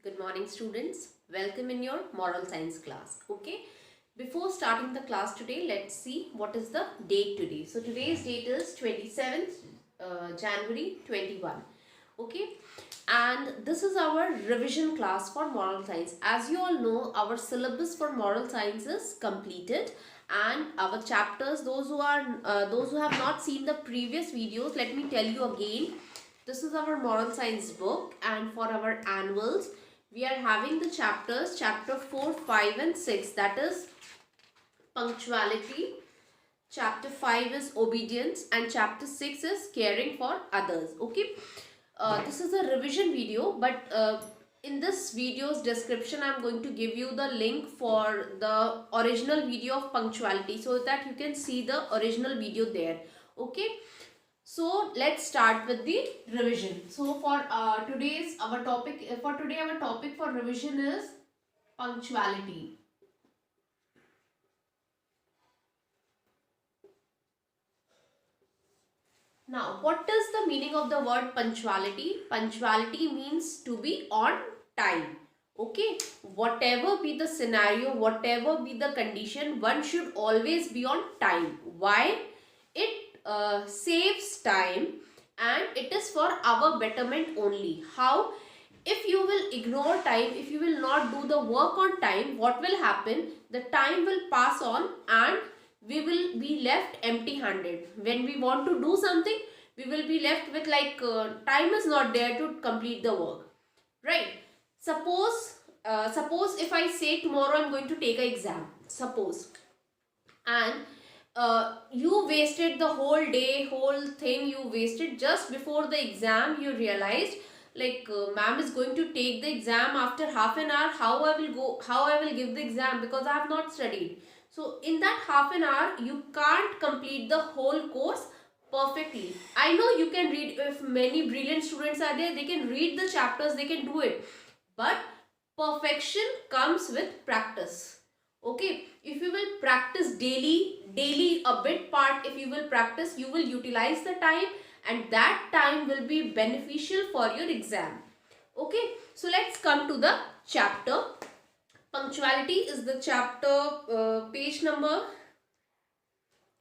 Good morning, students. Welcome in your moral science class. Okay. Before starting the class today, let's see what is the date today. So today's date is 27th January 21. Okay. And this is our revision class for moral science. As you all know, our syllabus for moral science is completed, and our chapters, those who have not seen the previous videos, let me tell you again. This is our moral science book, and for our annuals we are having the chapters chapter 4, 5 and 6, that is punctuality. Chapter 5 is obedience and chapter 6 is caring for others. Okay. This is a revision video, but in this video's description I'm going to give you the link for the original video of punctuality so that you can see the original video there. Okay. So let's start with the revision. So for today's our topic our topic for revision is punctuality. Now, what is the meaning of the word punctuality? Punctuality means to be on time. Okay, whatever be the scenario, whatever be the condition, one should always be on time. Why? It saves time and it is for our betterment only. How? If you will ignore time, if you will not do the work on time, what will happen? The time will pass on and we will be left empty handed. When we want to do something, we will be left with time is not there to complete the work, right? Suppose if I say tomorrow I'm going to take an exam, suppose, and you wasted the whole day, whole thing you wasted. Just before the exam you realized ma'am is going to take the exam after half an hour. How I will give the exam, because I have not studied. So in that half an hour you can't complete the whole course perfectly. I know you can read. If many brilliant students are there, they can read the chapters, they can do it, but perfection comes with practice. Okay, if you will practice daily a bit part, if you will practice, you will utilize the time and that time will be beneficial for your exam. Okay, so let's come to the chapter. Punctuality is the chapter page number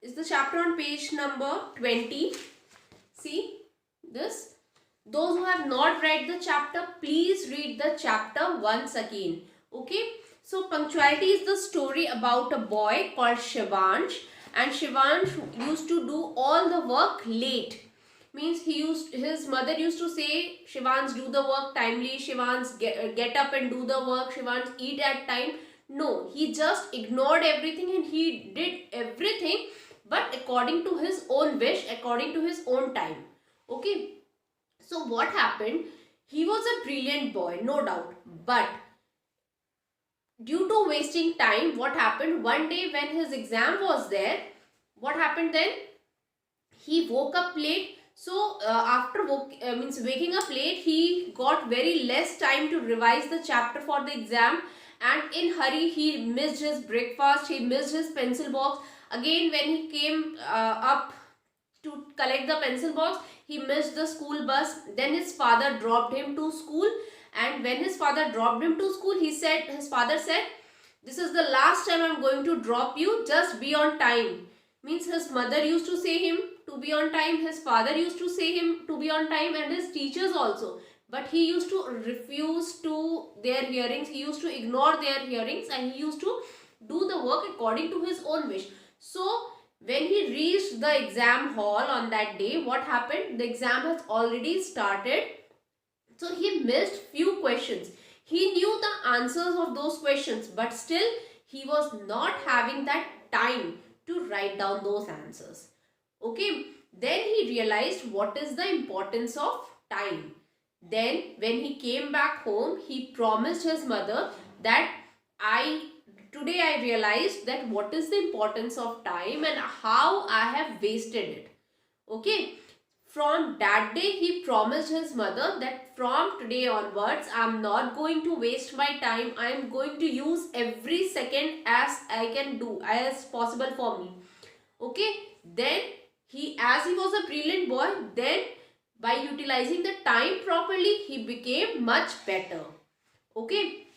is the chapter on page number 20. See this. Those who have not read the chapter, please read the chapter once again. Okay. So punctuality is the story about a boy called Shivansh, and Shivansh used to do all the work late. Means his mother used to say, Shivansh, do the work timely, Shivansh get up and do the work, Shivansh eat at time. No, he just ignored everything and he did everything, but according to his own wish, according to his own time. Okay. So what happened? He was a brilliant boy, no doubt, but due to wasting time, what happened? One day when his exam was there, what happened then? He woke up late. So after waking up late, he got very less time to revise the chapter for the exam, and in hurry he missed his breakfast, he missed his pencil box. Again when he came up to collect the pencil box, he missed the school bus. Then his father dropped him to school, and when his father dropped him to school, his father said, this is the last time I'm going to drop you, just be on time. Means his mother used to say him to be on time, his father used to say him to be on time, and his teachers also. But he used to refuse to their hearings, he used to ignore their hearings, and he used to do the work according to his own wish. So when he reached the exam hall on that day, what happened? The exam has already started. So he missed few questions. He knew the answers of those questions, but still he was not having that time to write down those answers. Okay. Then he realized what is the importance of time. Then when he came back home, he promised his mother that today I realized that what is the importance of time and how I have wasted it. Okay. From that day, he promised his mother that from today onwards, I am not going to waste my time. I am going to use every second as I can do, as possible for me. Okay. Then as he was a brilliant boy, then by utilizing the time properly, he became much better. Okay,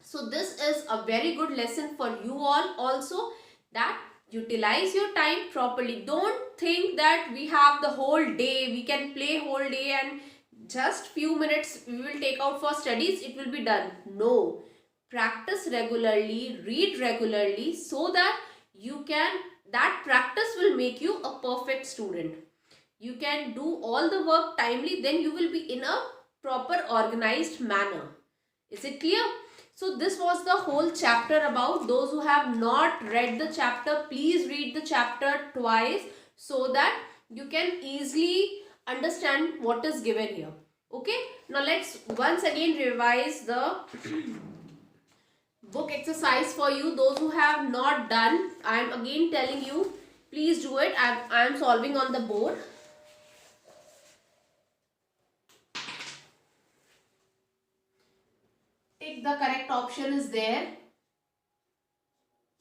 so this is a very good lesson for you all also, that utilize your time properly. Don't think that we have the whole day, we can play whole day and just few minutes we will take out for studies, it will be done. No, practice regularly, read regularly, so that you can, that practice will make you a perfect student. You can do all the work timely, then you will be in a proper organized manner. Is it clear? So this was the whole chapter about. Those who have not read the chapter, please read the chapter twice, so that you can easily understand what is given here. Okay, now let's once again revise the book exercise for you. Those who have not done, I am again telling you, please do it. I am solving on the board. Tick the correct option is there.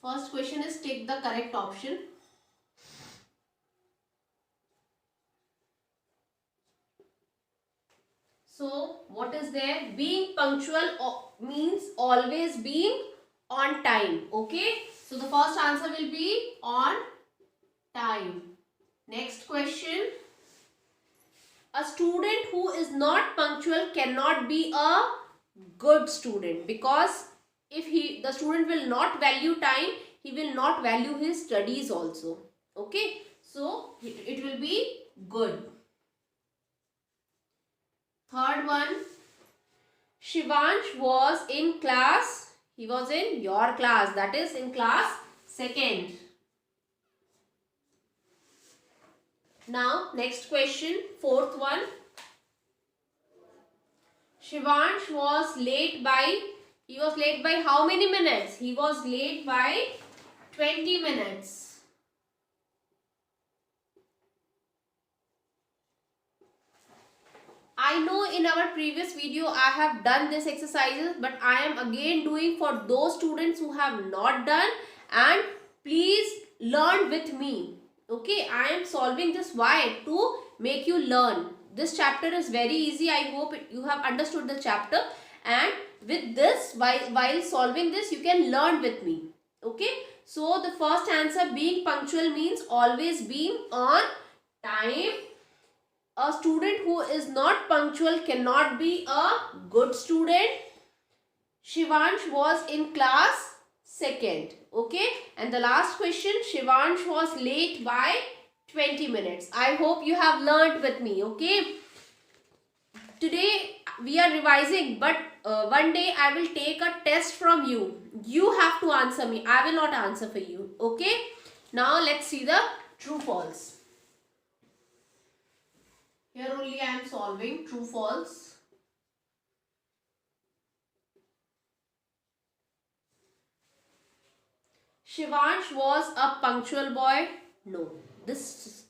First question is tick the correct option. So what is there? Being punctual means always being on time. Okay. So the first answer will be on time. Next question. A student who is not punctual cannot be a good student, because if the student will not value time, he will not value his studies also. Okay. So it will be good. Third one, Shivansh was in class, he was in your class, that is in class second. Now next question, fourth one, Shivansh was late by, he was late by how many minutes? He was late by 20 minutes. I know in our previous video I have done this exercises, but I am again doing for those students who have not done, and please learn with me. Okay, I am solving this why? To make you learn. This chapter is very easy. I hope you have understood the chapter, and with this, while solving this, you can learn with me. Okay, so the first answer, being punctual, means always being on time. A student who is not punctual cannot be a good student. Shivansh was in class second. Okay. And the last question, Shivansh was late by 20 minutes. I hope you have learned with me. Okay. Today we are revising, but one day I will take a test from you. You have to answer me. I will not answer for you. Okay. Now let's see the true false. Here only I am solving true false. Shivansh was a punctual boy. No, this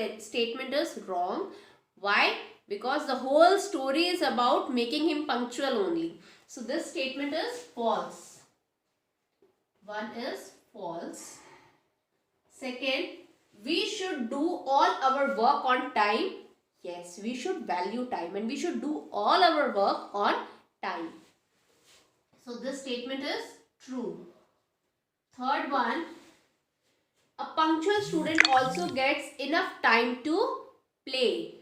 statement is wrong. Why? Because the whole story is about making him punctual only. So this statement is false. One is false. Second, we should do all our work on time. Yes, we should value time and we should do all our work on time. So this statement is true. Third one, a punctual student also gets enough time to play.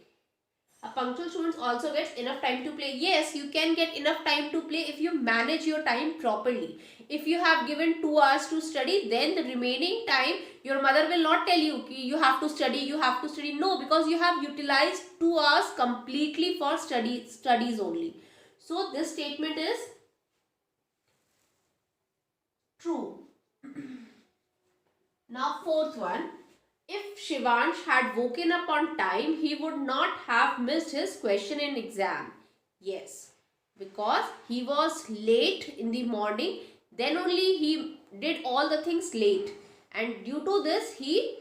A punctual student also gets enough time to play. Yes, you can get enough time to play if you manage your time properly. If you have given 2 hours to study, then the remaining time, your mother will not tell you you have to study, you have to study. No, because you have utilized 2 hours completely for studies only. So this statement is true. Now fourth one. If Shivansh had woken up on time, he would not have missed his question in exam. Yes, because he was late in the morning, then only he did all the things late. And due to this, he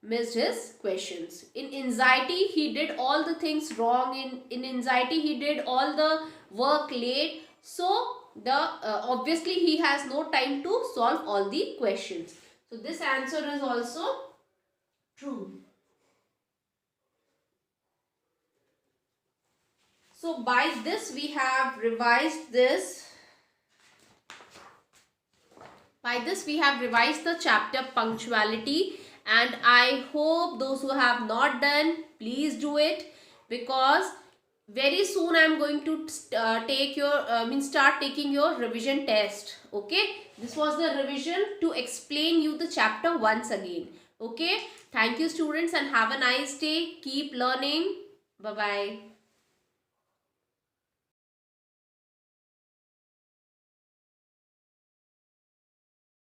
missed his questions. In anxiety, he did all the things wrong. In anxiety, he did all the work late. So, obviously, he has no time to solve all the questions. So, this answer is also true. So by this we have revised this. By this we have revised the chapter punctuality, and I hope those who have not done, please do it, because very soon I am going to take your start taking your revision test. Okay, this was the revision to explain you the chapter once again. Okay, thank you students and have a nice day. Keep learning. Bye bye.